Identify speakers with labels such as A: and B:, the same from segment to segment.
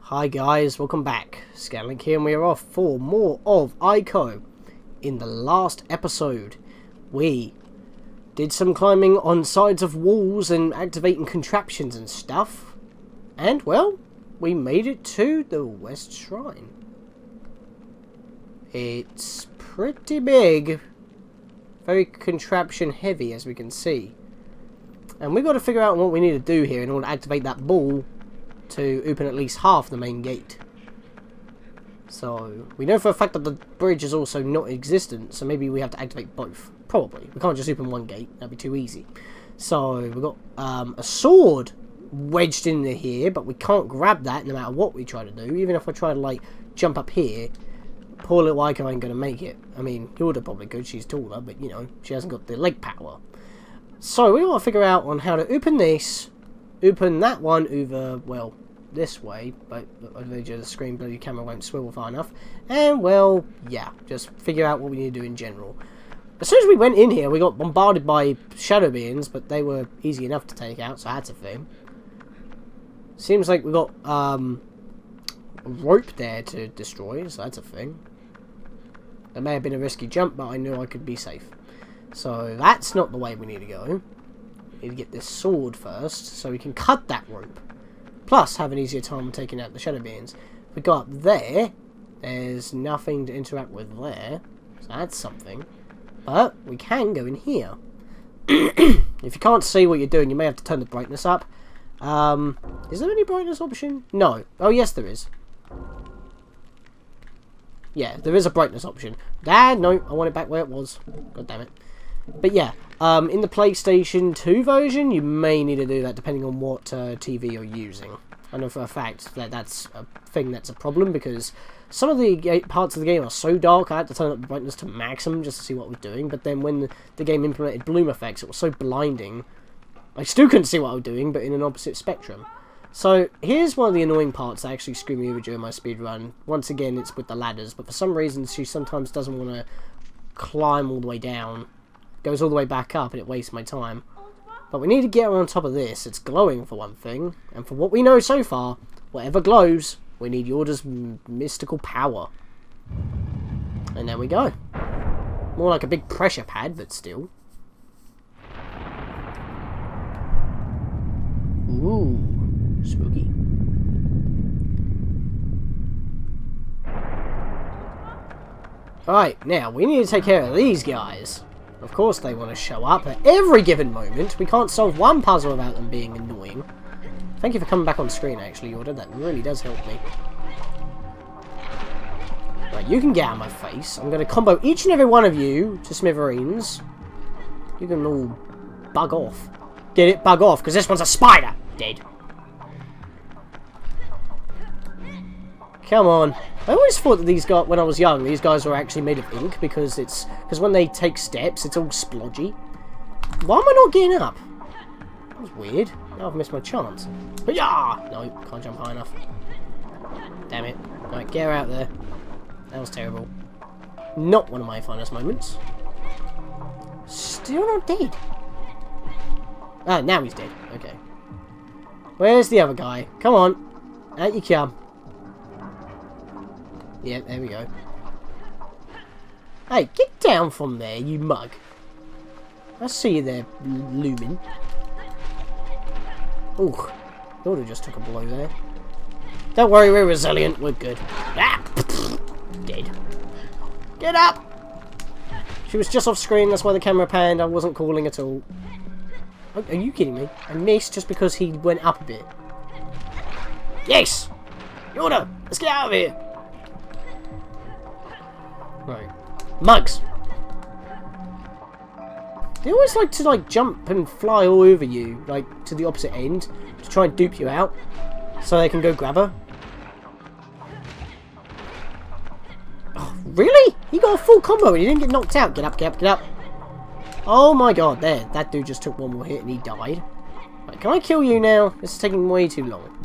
A: Hi guys, welcome back. Scatlink here, and we are off for more of ICO. In the last episode, we did some climbing on sides of walls and activating contraptions and stuff. And, well, we made it to the West Shrine. It's pretty big. Very contraption heavy, as we can see. And we've got to figure out what we need to do here in order to activate that ball to open at least half the main gate. So, we know for a fact that the bridge is also not existent, so maybe we have to activate both. Probably. We can't just open one gate, that'd be too easy. So, we've got a sword wedged into here, but we can't grab that no matter what we try to do. Even if I try to, like, jump up here, poor little Ico ain't gonna make it. I mean, Hilda probably could, she's taller, but, you know, she hasn't got the leg power. So, we gotta figure out on how to open this, open that one over, well, this way, but the screen bloody camera won't swivel far enough. And, well, yeah, just figure out what we need to do in general. As soon as we went in here, we got bombarded by shadow beings, but they were easy enough to take out, so that's a thing. Seems like we got a rope there to destroy, so that's a thing. That may have been a risky jump, but I knew I could be safe. So that's not the way we need to go. We need to get this sword first, so we can cut that rope. Plus, have an easier time taking out the shadow beings. If we go up there, there's nothing to interact with there. So that's something. But we can go in here. If you can't see what you're doing, you may have to turn the brightness up. Is there any brightness option? No. Oh, yes, there is. Yeah, there is a brightness option. Dad, no, I want it back where it was. God damn it. But yeah, in the PlayStation 2 version, you may need to do that depending on what TV you're using. I know for a fact that that's a thing that's a problem, because some of the parts of the game are so dark I had to turn up the brightness to maximum just to see what I was doing, but then when the game implemented bloom effects, it was so blinding, I still couldn't see what I was doing, but in an opposite spectrum. So, here's one of the annoying parts that actually screwed me over during my speedrun. Once again, it's with the ladders, but for some reason she sometimes doesn't want to climb all the way down. Goes all the way back up and it wastes my time. But we need to get her on top of this. It's glowing for one thing, and for what we know so far, whatever glows, we need Yorda's mystical power. And there we go. More like a big pressure pad, but still. Ooh, spooky. Alright, now we need to take care of these guys. Of course they want to show up at every given moment. We can't solve one puzzle without them being annoying. Thank you for coming back on screen, actually, Yorda. That really does help me. Right, you can get out of my face. I'm going to combo each and every one of you to smithereens. You can all bug off. Get it? Bug off, because this one's a spider. Dead. Come on. I always thought that these guys, when I was young, these guys were actually made of ink, because when they take steps, it's all splodgy. Why am I not getting up? That was weird. Now I've missed my chance. But yeah, no, can't jump high enough. Damn it. Right, get her out there. That was terrible. Not one of my finest moments. Still not dead. Ah, now he's dead. Okay. Where's the other guy? Come on. Out you come. Yeah, there we go. Hey, get down from there, you mug. I see you there, Lumen. Ooh, thought I just took a blow there. Don't worry, we're resilient. We're good. Ah, dead. Get up! She was just off screen, that's why the camera panned. I wasn't calling at all. Are you kidding me? I missed just because he went up a bit. Yes! Yorda, let's get out of here! Right. Mugs! They always like to, jump and fly all over you, to the opposite end, to try and dupe you out, so they can go grab her. Oh, really? He got a full combo and he didn't get knocked out. Get up, get up, get up. Oh my god, there. That dude just took one more hit and he died. Right, can I kill you now? This is taking way too long.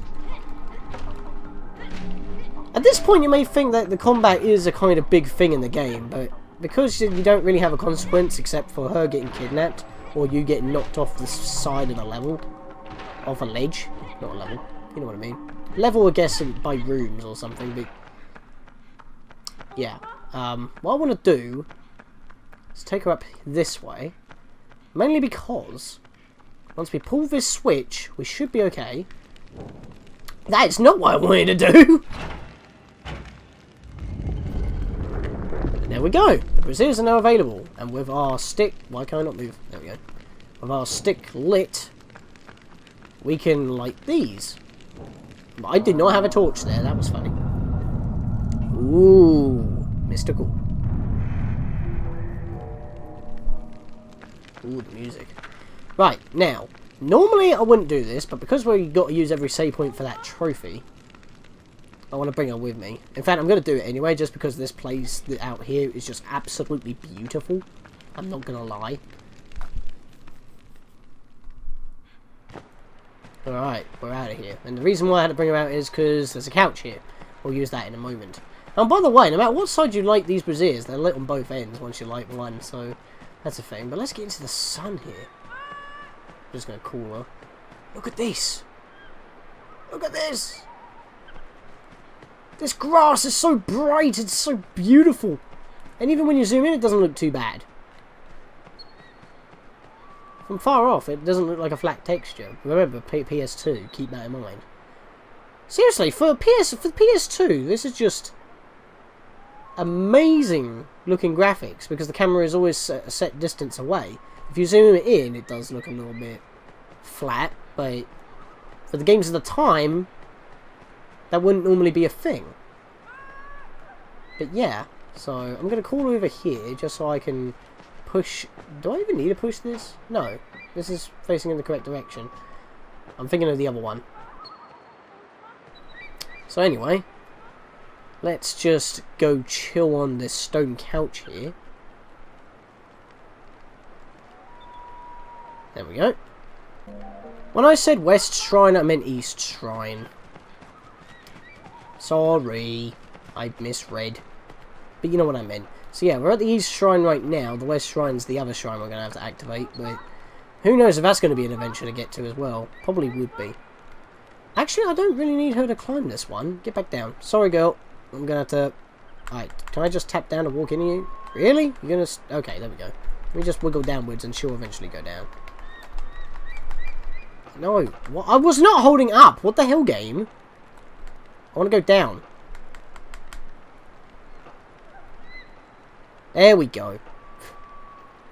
A: At this point, you may think that the combat is a kind of big thing in the game, but because you don't really have a consequence except for her getting kidnapped, or you getting knocked off the side of the level, off a ledge, not a level, you know what I mean. level, I guess, by rooms or something, but yeah. What I want to do is take her up this way, mainly because once we pull this switch, we should be okay. That's not what I wanted to do! There we go. The braziers are now available. And with our stick... Why can I not move? There we go. With our stick lit, we can light these. But I did not have a torch there. That was funny. Ooh. Mystical. Ooh, the music. Right, now. Normally I wouldn't do this, but because we got to use every save point for that trophy, I want to bring her with me. In fact, I'm going to do it anyway, just because this place out here is just absolutely beautiful. I'm not going to lie. Alright, we're out of here. And the reason why I had to bring her out is because there's a couch here. We'll use that in a moment. And by the way, no matter what side you light these braziers, they're lit on both ends once you light one, so that's a thing. But let's get into the sun here. I'm just going to cool her. Look at this! Look at this! This grass is so bright, it's so beautiful. And even when you zoom in, it doesn't look too bad. From far off, it doesn't look like a flat texture. Remember, PS2, keep that in mind. Seriously, for the PS2, this is just amazing looking graphics, because the camera is always a set distance away. If you zoom it in, it does look a little bit flat, but for the games of the time, that wouldn't normally be a thing. But yeah, so I'm going to call over here just so I can push... Do I even need to push this? No, this is facing in the correct direction. I'm thinking of the other one. So anyway, let's just go chill on this stone couch here. There we go. When I said West Shrine, I meant East Shrine. Sorry, I misread. But you know what I meant. So yeah, we're at the East Shrine right now. The West Shrine's the other shrine we're going to have to activate. But who knows if that's going to be an adventure to get to as well. Probably would be. Actually, I don't really need her to climb this one. Get back down. Sorry, girl. I'm going to have to... Alright, can I just tap down to walk into you? Really? You're going to... Okay, there we go. Let me just wiggle downwards and she'll eventually go down. No. What? I was not holding up. What the hell, game? I want to go down. There we go.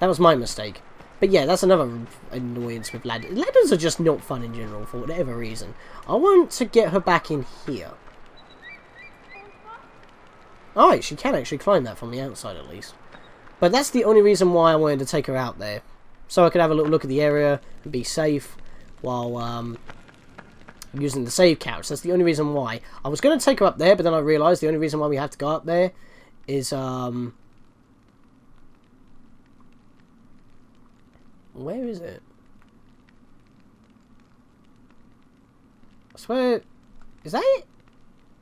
A: That was my mistake. But yeah, that's another annoyance with ladders. Ladders are just not fun in general for whatever reason. I want to get her back in here. Alright, she can actually climb that from the outside at least. But that's the only reason why I wanted to take her out there. So I could have a little look at the area and be safe while using the save couch. That's the only reason why. I was going to take her up there, but then I realised the only reason why we have to go up there is... Where is it? I swear... Is that it?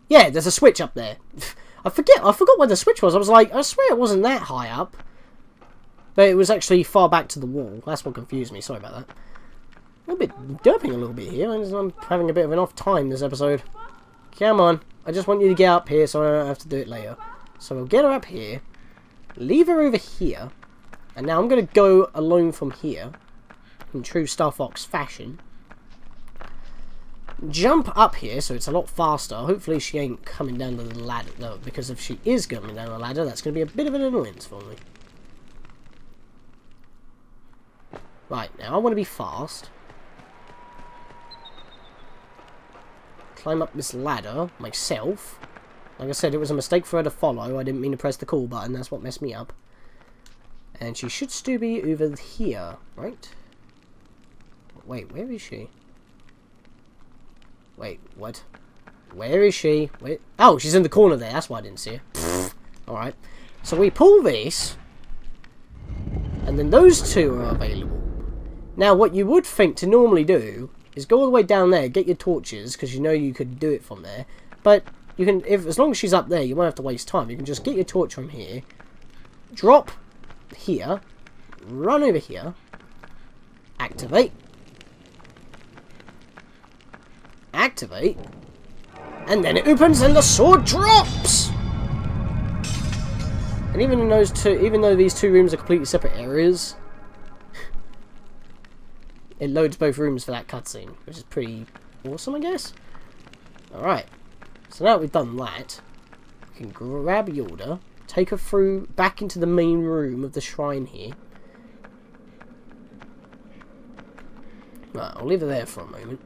A: Yeah, there's a switch up there. I forgot where the switch was. I was like, I swear it wasn't that high up. But it was actually far back to the wall. That's what confused me. Sorry about that. I'm a bit derping a little bit here. I'm having a bit of an off time this episode. Come on. I just want you to get up here so I don't have to do it later. So we'll get her up here. Leave her over here. And now I'm going to go alone from here, in true Star Fox fashion. Jump up here, so it's a lot faster. Hopefully she ain't coming down the ladder, though, because if she is coming down the ladder, that's going to be a bit of an annoyance for me. Right, now I want to be fast. Climb up this ladder myself. Like I said, it was a mistake for her to follow. I didn't mean to press the call button. That's what messed me up. And she should still be over here, right? Wait, where is she? Wait, what? Where is she? Wait. Oh, she's in the corner there. That's why I didn't see her. Alright. So we pull this. And then those two are available. Now, what you would think to normally do is go all the way down there, get your torches, because you know you could do it from there. But you can, as long as she's up there, you won't have to waste time. You can just get your torch from here, drop here, run over here, activate, And then it opens and the sword drops! And even though these two rooms are completely separate areas, it loads both rooms for that cutscene, which is pretty awesome, I guess. Alright, so now that we've done that, we can grab Yoda, take her through back into the main room of the shrine here. Right, I'll leave her there for a moment.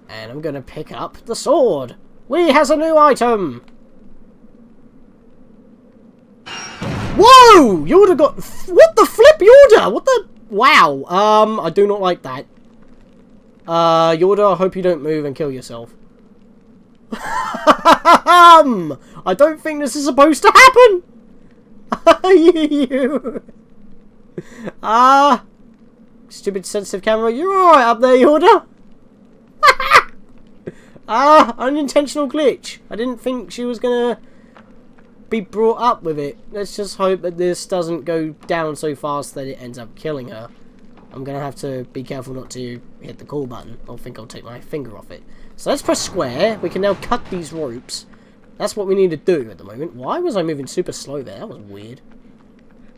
A: And I'm going to pick up the sword. We has a new item! Whoa! Yoda got... What the flip, Yoda? What the... Wow. I do not like that. Yoda, I hope you don't move and kill yourself. I don't think this is supposed to happen! Stupid sensitive camera. You're alright up there, Yoda. Unintentional glitch. I didn't think she was gonna be brought up with it. Let's just hope that this doesn't go down so fast that it ends up killing her. I'm gonna have to be careful not to hit the call button. I think I'll take my finger off it. So let's press square. We can now cut these ropes. That's what we need to do at the moment. Why was I moving super slow there? That was weird.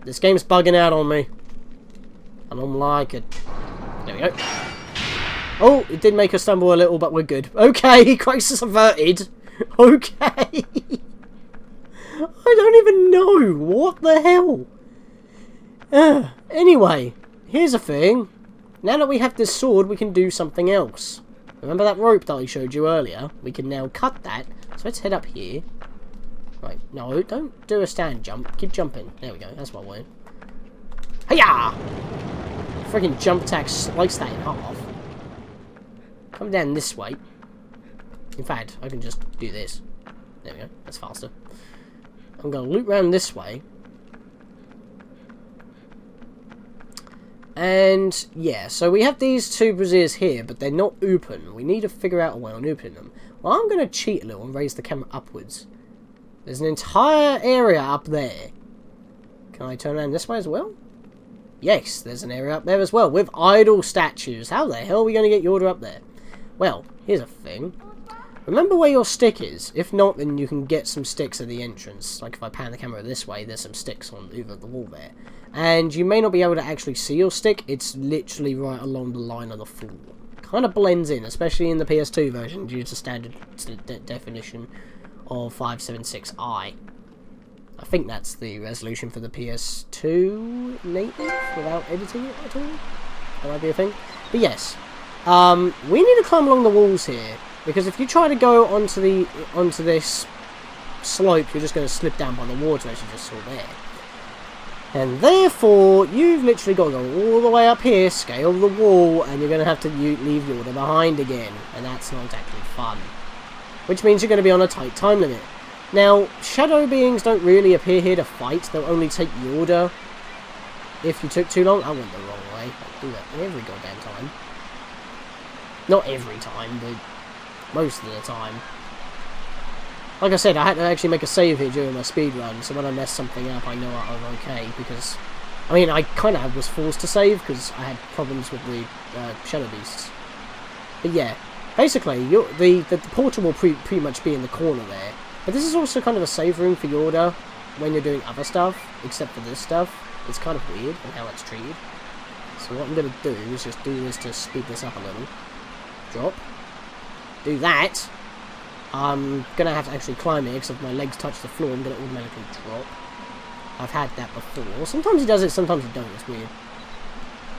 A: This game's bugging out on me. I don't like it. There we go. Oh, it did make us stumble a little, but we're good. Okay, crisis averted. Okay. I don't even know. What the hell? Anyway, here's a thing. Now that we have this sword, we can do something else. Remember that rope that I showed you earlier? We can now cut that. So let's head up here. Right, no, don't do a stand jump. Keep jumping. There we go. That's what I wanted. Hiya! Freaking jump attack slice that in half. Come down this way. In fact, I can just do this. There we go. That's faster. I'm going to loop around this way. And, yeah, so we have these two braziers here, but they're not open. We need to figure out a way on opening them. Well, I'm going to cheat a little and raise the camera upwards. There's an entire area up there. Can I turn around this way as well? Yes, there's an area up there as well, with idol statues. How the hell are we going to get Yoda up there? Well, here's a thing. Remember where your stick is. If not, then you can get some sticks at the entrance. Like if I pan the camera this way, there's some sticks on either the wall there. And you may not be able to actually see your stick. It's literally right along the line of the floor. Kind of blends in, especially in the PS2 version, due to standard definition of 576i. I think that's the resolution for the PS2 native, without editing it at all. That might be a thing. But yes, we need to climb along the walls here, because if you try to go onto this slope, you're just going to slip down by the water, as you just saw there. And therefore, you've literally got to go all the way up here, scale the wall, and you're going to have to leave Yoda behind again. And that's not exactly fun. Which means you're going to be on a tight time limit. Now, shadow beings don't really appear here to fight. They'll only take Yoda if you took too long. I went the wrong way. I do that every goddamn time. Not every time, but most of the time. Like I said, I had to actually make a save here during my speed run, so when I mess something up, I know I'm okay, because... I mean, I kind of was forced to save, because I had problems with the shadow beasts. But yeah, basically, the portal will pretty much be in the corner there. But this is also kind of a save room for Yoda when you're doing other stuff, except for this stuff. It's kind of weird on how it's treated. So what I'm going to do is just do this to speed this up a little. Drop. Do that. I'm going to have to actually climb here, because if my legs touch the floor, I'm going to automatically drop. I've had that before. Sometimes he does it, sometimes he don't. It's weird.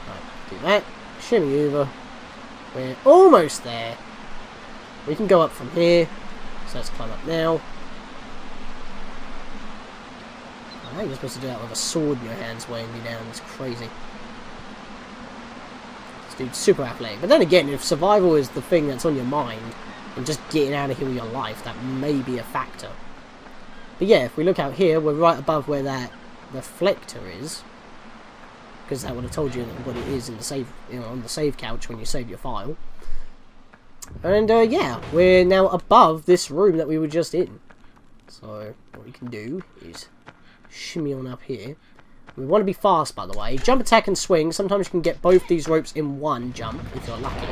A: Right, do that. Shimmy over. We're almost there. We can go up from here. So let's climb up now. I think you're supposed to do that with a sword in your hands weighing me down. It's crazy. This dude's super athletic. But then again, if survival is the thing that's on your mind, and just getting out of here with your life, that may be a factor. But yeah, if we look out here, we're right above where that reflector is, because that would have told you what it is in the save, on the save couch when you save your file. And yeah, we're now above this room that we were just in. So what we can do is shimmy on up here. We want to be fast, by the way. Jump, attack, and swing. Sometimes you can get both these ropes in one jump if you're lucky.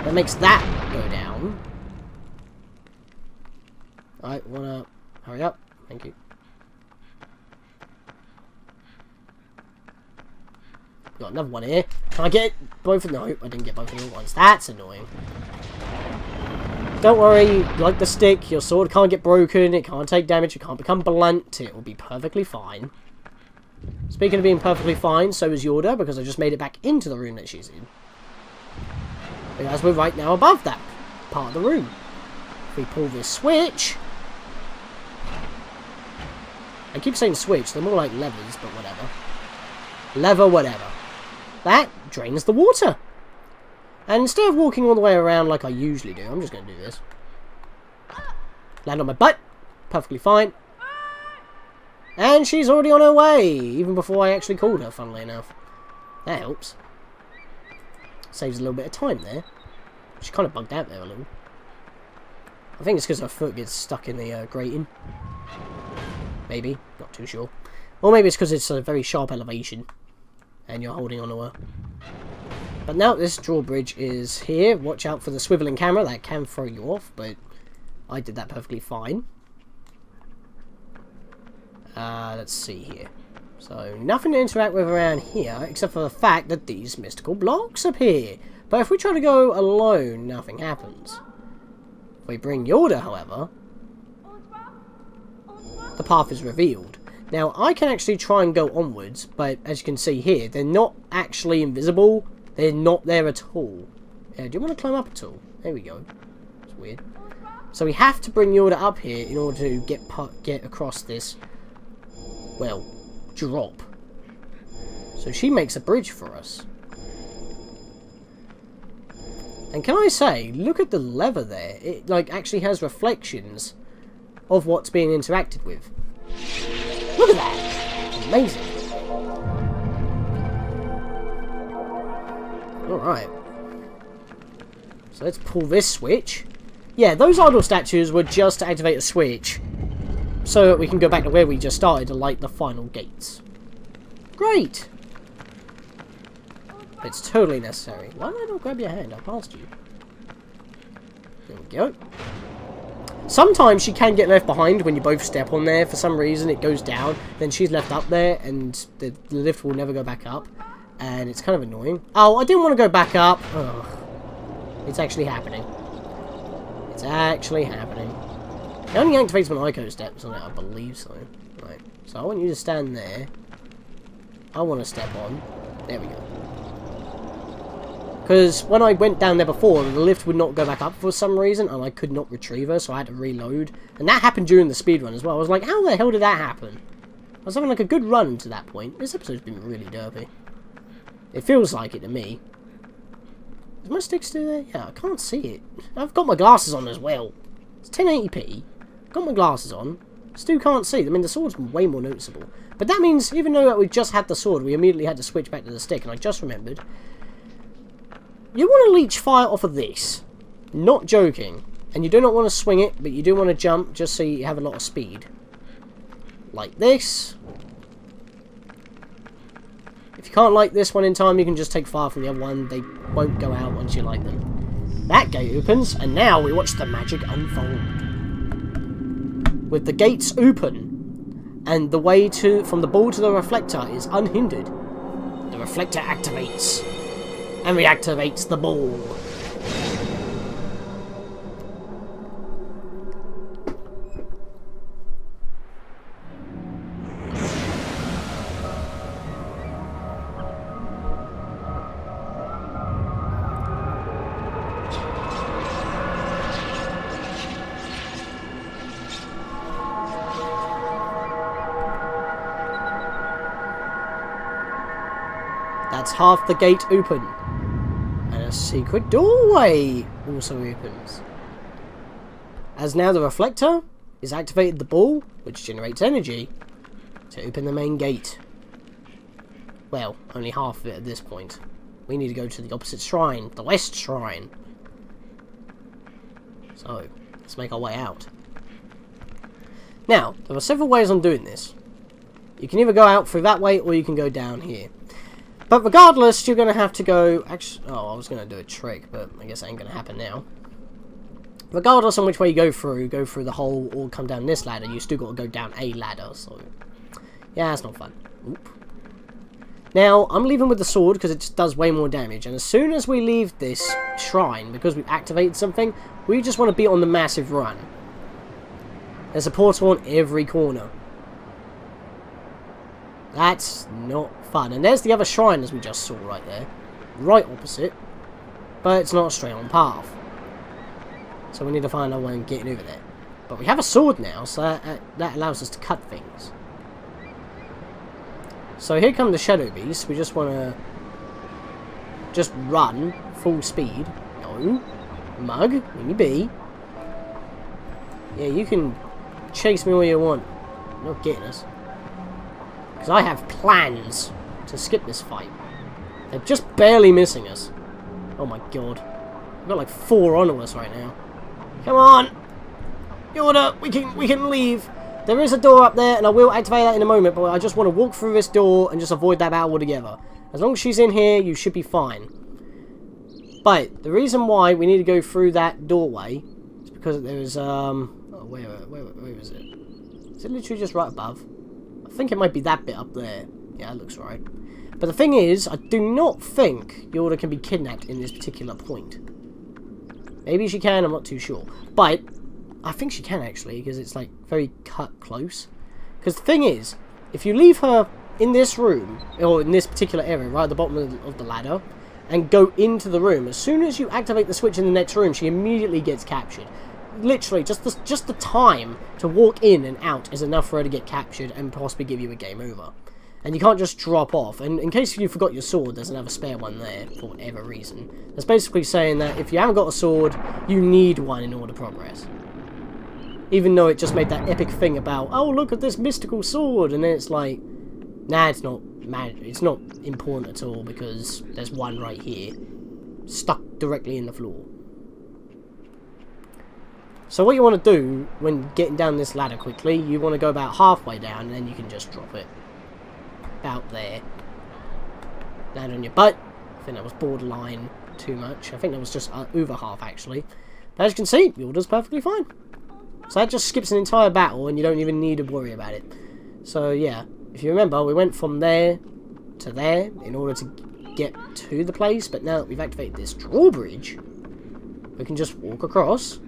A: That makes that go down. Alright, wanna hurry up? Thank you. Got another one here. Can I get both of them? No, I didn't get both of them at once. That's annoying. Don't worry, like the stick, your sword can't get broken, it can't take damage, it can't become blunt, it will be perfectly fine. Speaking of being perfectly fine, so is Yorda, because I just made it back into the room that she's in. As we're right now above that part of the room. If we pull this switch... I keep saying switch, they're more like levers, but whatever. Lever, whatever. That drains the water. And instead of walking all the way around like I usually do, I'm just going to do this. Land on my butt. Perfectly fine. And she's already on her way, even before I actually called her, funnily enough. That helps. Saves a little bit of time there. She kind of bugged out there a little. I think it's because her foot gets stuck in the grating. Maybe. Not too sure. Or maybe it's because it's a very sharp elevation. And you're holding onto her. But now this drawbridge is here. Watch out for the swiveling camera. That can throw you off. But I did that perfectly fine. Let's see here. So, nothing to interact with around here, except for the fact that these mystical blocks appear. But if we try to go alone, nothing happens. If we bring Yorda, however, the path is revealed. Now, I can actually try and go onwards, but as you can see here, they're not actually invisible. They're not there at all. Do you want to climb up at all? There we go. It's weird. So we have to bring Yorda up here in order to get across this, well, drop. So she makes a bridge for us. And can I say, look at the lever there. It like actually has reflections of what's being interacted with. Look at that! Amazing. Alright. So let's pull this switch. Yeah, those idol statues were just to activate a switch. So that we can go back to where we just started to light the final gates. Great! It's totally necessary. Why did I not grab your hand? I passed you. There we go. Sometimes she can get left behind when you both step on there. For some reason it goes down. Then she's left up there and the lift will never go back up. And it's kind of annoying. Oh, I didn't want to go back up. Ugh. It's actually happening. It's actually happening. It only activates when ICO steps on it, I believe so. Right. So I want you to stand there. I want to step on. There we go. Because when I went down there before, the lift would not go back up for some reason, and I could not retrieve her, so I had to reload. And that happened during the speedrun as well. I was like, how the hell did that happen? I was having like a good run to that point. This episode's been really derpy. It feels like it to me. Is my stick still there? Yeah, I can't see it. I've got my glasses on as well. It's 1080p. Got my glasses on. Still can't see. I mean, the sword's way more noticeable. But that means, even though we just had the sword, we immediately had to switch back to the stick. And I just remembered. You want to leech fire off of this. Not joking. And you do not want to swing it, but you do want to jump just so you have a lot of speed. Like this. If you can't light this one in time, you can just take fire from the other one. They won't go out once you light them. That gate opens, and now we watch the magic unfold. With the gates open, and the way from the ball to the reflector is unhindered. The reflector activates, and reactivates the ball. That's half the gate open. And a secret doorway also opens. As now the reflector is activated the ball, which generates energy, to open the main gate. Well, only half of it at this point. We need to go to the opposite shrine, the west shrine. So, let's make our way out. Now, there are several ways on doing this. You can either go out through that way, or you can go down here. But regardless, you're going to have to go... Actually, oh, I was going to do a trick, but I guess that ain't going to happen now. regardless on which way you go through the hole or come down this ladder, you still got to go down a ladder, so yeah, that's not fun. Oop. Now, I'm leaving with the sword because it just does way more damage, and as soon as we leave this shrine, because we've activated something, we just want to be on the massive run. There's a portal on every corner. That's not fun. And there's the other shrine, as we just saw right there. Right opposite. But it's not a straight on path. So we need to find our way of getting over there. But we have a sword now, so that allows us to cut things. So here come the shadow beasts. We just want to just run full speed. No. Mug. Let me be. Yeah, you can chase me all you want. You're not getting us. Because I have plans to skip this fight. They're just barely missing us. Oh my god. We've got like 4 on us right now. Come on! Yoda, we can leave. There is a door up there, and I will activate that in a moment, but I just want to walk through this door and just avoid that battle altogether. As long as she's in here, you should be fine. But the reason why we need to go through that doorway is because there is oh, where is it? Is it literally just right above? I think it might be that bit up there. Yeah, that looks right. But the thing is, I do not think Yoda can be kidnapped in this particular point. Maybe she can, I'm not too sure. But I think she can actually, because it's like very cut close. Because the thing is, if you leave her in this room, or in this particular area, right at the bottom of the ladder, and go into the room, as soon as you activate the switch in the next room, she immediately gets captured. Literally, just the time to walk in and out is enough for her to get captured and possibly give you a game over. And you can't just drop off. And in case you forgot your sword, there's another spare one there for whatever reason. That's basically saying that if you haven't got a sword, you need one in order to progress. Even though it just made that epic thing about, oh, look at this mystical sword, and then it's like, nah, it's not important at all because there's one right here, stuck directly in the floor. So what you want to do when getting down this ladder quickly, you want to go about halfway down, and then you can just drop it. About there. Land on your butt. I think that was borderline too much. I think that was just over half, actually. But as you can see, Yoda's perfectly fine. So that just skips an entire battle, and you don't even need to worry about it. So, yeah. If you remember, we went from there to there in order to get to the place, but now that we've activated this drawbridge, we can just walk across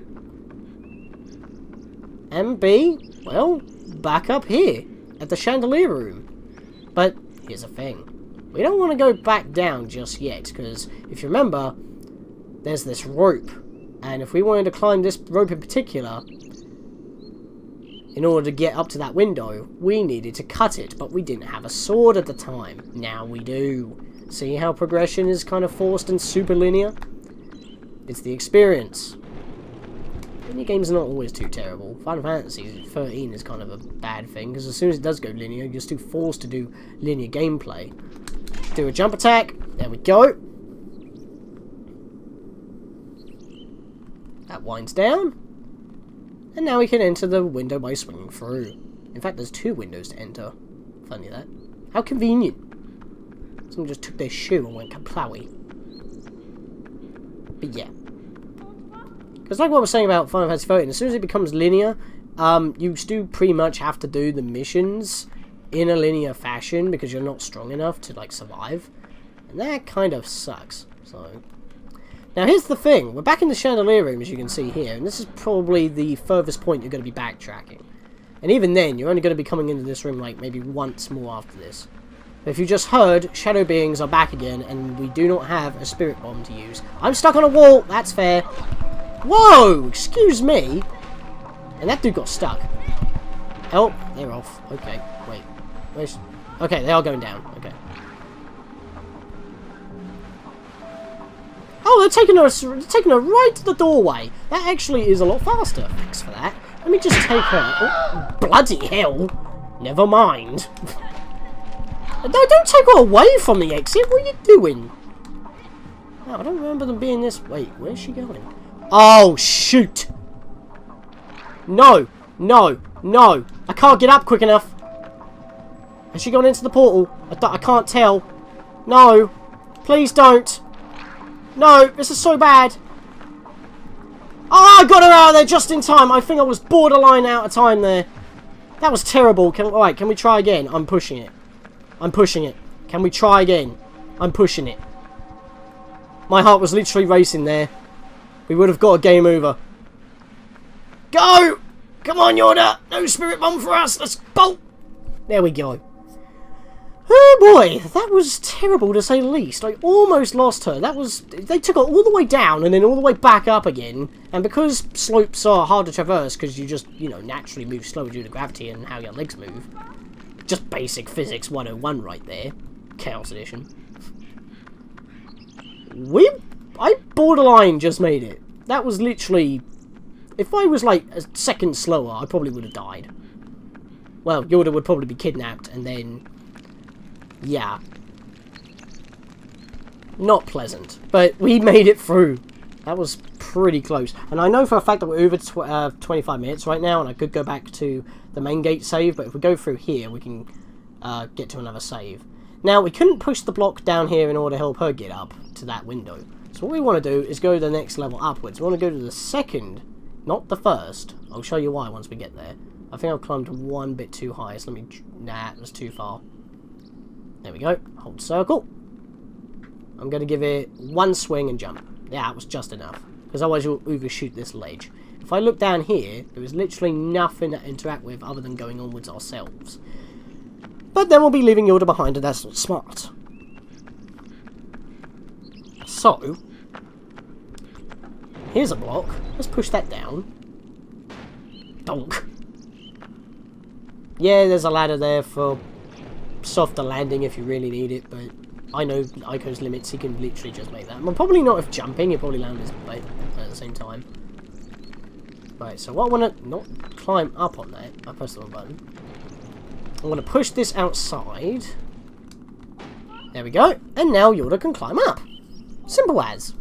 A: and be, well, back up here at the chandelier room. But here's the thing. We don't want to go back down just yet, because if you remember, there's this rope. And if we wanted to climb this rope in particular, in order to get up to that window, we needed to cut it. But we didn't have a sword at the time. Now we do. See how progression is kind of forced and super linear? It's the experience. Linear games are not always too terrible. Final Fantasy 13 is kind of a bad thing, because as soon as it does go linear, you're still forced to do linear gameplay. Do a jump attack. There we go. That winds down. And now we can enter the window by swinging through. In fact, there's 2 windows to enter. Funny that. How convenient. Someone just took their shoe and went kaplowy. But yeah. Because like what I was saying about Final Fantasy 13, as soon as it becomes linear, you do pretty much have to do the missions in a linear fashion because you're not strong enough to like survive. And that kind of sucks. So now here's the thing. We're back in the chandelier room, as you can see here, and this is probably the furthest point you're going to be backtracking. And even then, you're only going to be coming into this room like maybe once more after this. But if you just heard, shadow beings are back again, and we do not have a spirit bomb to use. I'm stuck on a wall. That's fair. Whoa! Excuse me! And that dude got stuck. Oh, they're off. Okay, wait. Where's... Okay, they are going down. Okay. Oh, they're taking her right to the doorway. That actually is a lot faster. Thanks for that. Let me just take her. Oh, bloody hell. Never mind. No, don't take her away from the exit. What are you doing? No, I don't remember them being this... Wait, where's she going? Oh, shoot. No. No. No. I can't get up quick enough. Has she gone into the portal? I can't tell. No. Please don't. No, this is so bad. Oh, I got her out of there just in time. I think I was borderline out of time there. That was terrible. Alright, can we try again? I'm pushing it. I'm pushing it. Can we try again? I'm pushing it. My heart was literally racing there. We would have got a game over. Go! Come on, Yoda! No spirit bomb for us! Let's bolt! There we go. Oh boy, that was terrible to say the least. I almost lost her. They took her all the way down and then all the way back up again. And because slopes are hard to traverse, because you just, you know, naturally move slower due to gravity and how your legs move. Just basic physics 101 right there. Chaos Edition. I borderline just made it. That was literally... If I was like a second slower, I probably would have died. Well, Yoda would probably be kidnapped and then... Yeah. Not pleasant. But we made it through. That was pretty close. And I know for a fact that we're over 25 minutes right now, and I could go back to the main gate save, but if we go through here, we can get to another save. Now, we couldn't push the block down here in order to help her get up to that window. So what we want to do is go to the next level upwards. We want to go to the second, not the first. I'll show you why once we get there. I think I've climbed one bit too high, so let me... Nah, it was too far. There we go. Hold circle. I'm going to give it one swing and jump. Yeah, it was just enough. Because otherwise you'll overshoot this ledge. If I look down here, there is literally nothing to interact with other than going onwards ourselves. But then we'll be leaving Yoda behind, and that's not smart. So, here's a block. Let's push that down. Donk. Yeah, there's a ladder there for softer landing if you really need it, but I know ICO's limits, he can literally just make that. Well, probably not if jumping, he'll probably land his butt at the same time. Right, so what I want to not climb up on that, I pressed the wrong button. I'm going to push this outside. There we go. And now Yoda can climb up. Simple as.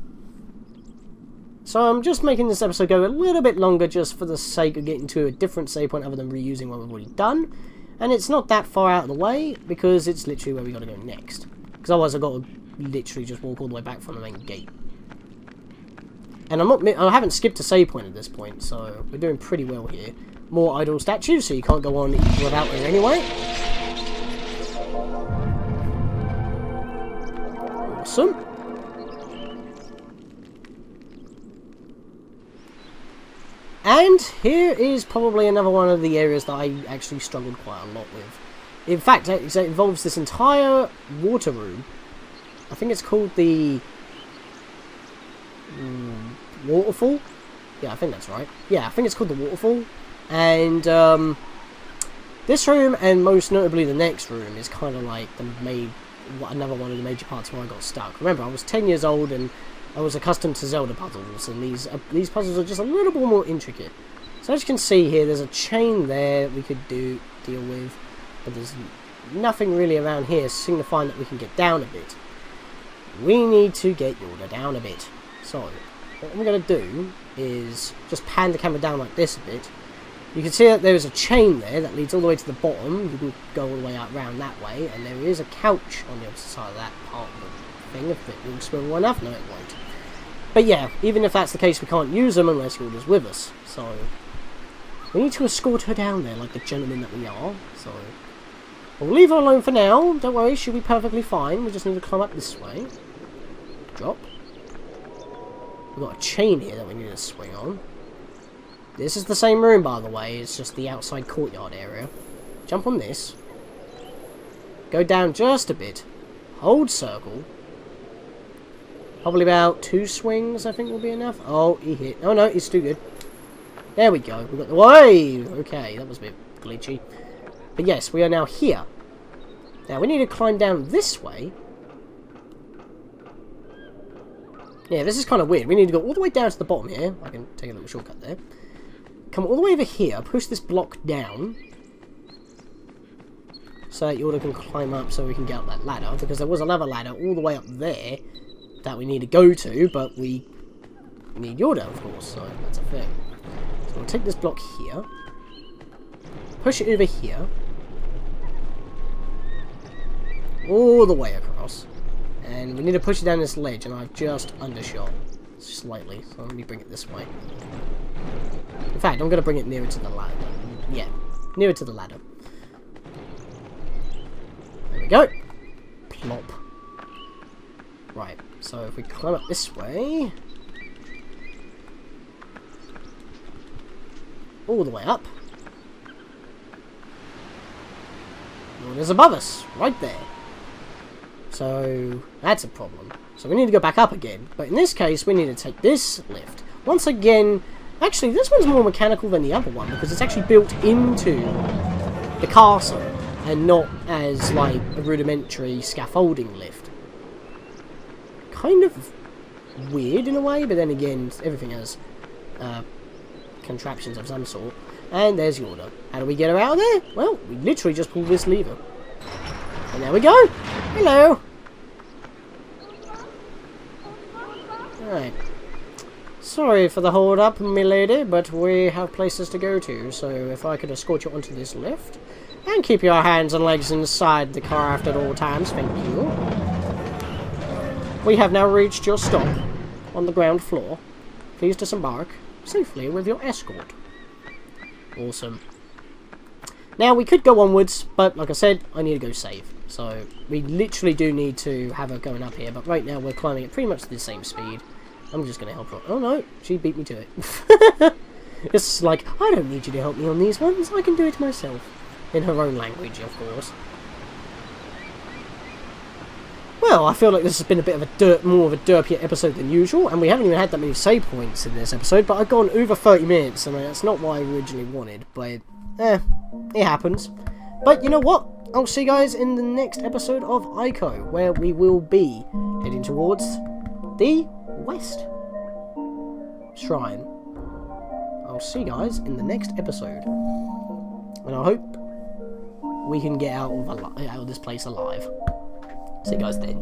A: So I'm just making this episode go a little bit longer just for the sake of getting to a different save point other than reusing what we've already done. And it's not that far out of the way because it's literally where we got to go next. Because otherwise I've got to literally just walk all the way back from the main gate. And I haven't skipped a save point at this point, so we're doing pretty well here. More idle statues, so you can't go on without them anyway. Awesome. And here is probably another one of the areas that I actually struggled quite a lot with. In fact, it involves this entire water room. I think it's called the... waterfall? Yeah, I think that's right. Yeah, I think it's called the waterfall. And this room, and most notably the next room, is kind of like another one of the major parts where I got stuck. Remember, I was 10 years old and I was accustomed to Zelda puzzles, and these puzzles are just a little bit more intricate. So as you can see here, there's a chain there that we could deal with, but there's nothing really around here signifying that we can get down a bit. We need to get Yoda down a bit. So, what I'm going to do is just pan the camera down like this a bit. You can see that there is a chain there that leads all the way to the bottom. You can go all the way out round that way, and there is a couch on the opposite side of that part of the thing. If it will swivel enough, no it won't. But yeah, even if that's the case, we can't use them unless Yoda's with us. So, we need to escort her down there like the gentlemen that we are. So, we'll leave her alone for now. Don't worry, she'll be perfectly fine. We just need to climb up this way. Drop. We've got a chain here that we need to swing on. This is the same room, by the way. It's just the outside courtyard area. Jump on this. Go down just a bit. Hold circle. Probably about 2 swings, I think, will be enough. Oh, he hit. Oh, no, he's too good. There we go. We got the way. Okay, that was a bit glitchy. But yes, we are now here. Now, we need to climb down this way. Yeah, this is kind of weird. We need to go all the way down to the bottom here. I can take a little shortcut there. Come all the way over here. Push this block down. So that Yoda can climb up so we can get up that ladder. Because there was another ladder all the way up there that we need to go to. But we need Yoda, of course. So that's a thing. So we'll take this block here. Push it over here. All the way across. And we need to push it down this ledge, and I've just undershot. slightly. So let me bring it this way. In fact, I'm going to bring it nearer to the ladder. Yeah, nearer to the ladder. There we go. Plop. Right, so if we climb up this way... all the way up. One is above us, right there. So, that's a problem. So we need to go back up again. But in this case, we need to take this lift. Once again... actually, this one's more mechanical than the other one, because it's actually built into the castle, and not as, like, a rudimentary scaffolding lift. Kind of weird in a way, but then again, everything has contraptions of some sort. And there's Yorda. How do we get her out of there? Well, we literally just pull this lever. And there we go! Hello! Alright. Sorry for the hold up, milady, but we have places to go to, so if I could escort you onto this lift, and keep your hands and legs inside the craft at all times, thank you. We have now reached your stop on the ground floor. Please disembark safely with your escort. Awesome. Now, we could go onwards, but like I said, I need to go save. So, we literally do need to have her going up here, but right now we're climbing at pretty much the same speed. I'm just going to help her. Oh no, she beat me to it. It's like, I don't need you to help me on these ones, I can do it myself. In her own language, of course. Well, I feel like this has been a bit of a more of a derpier episode than usual, and we haven't even had that many save points in this episode, but I've gone over 30 minutes, I mean, that's not what I originally wanted, but, it happens. But you know what? I'll see you guys in the next episode of ICO, where we will be heading towards the West Shrine. I'll see you guys in the next episode, and I hope we can get out of this place alive. See you guys then.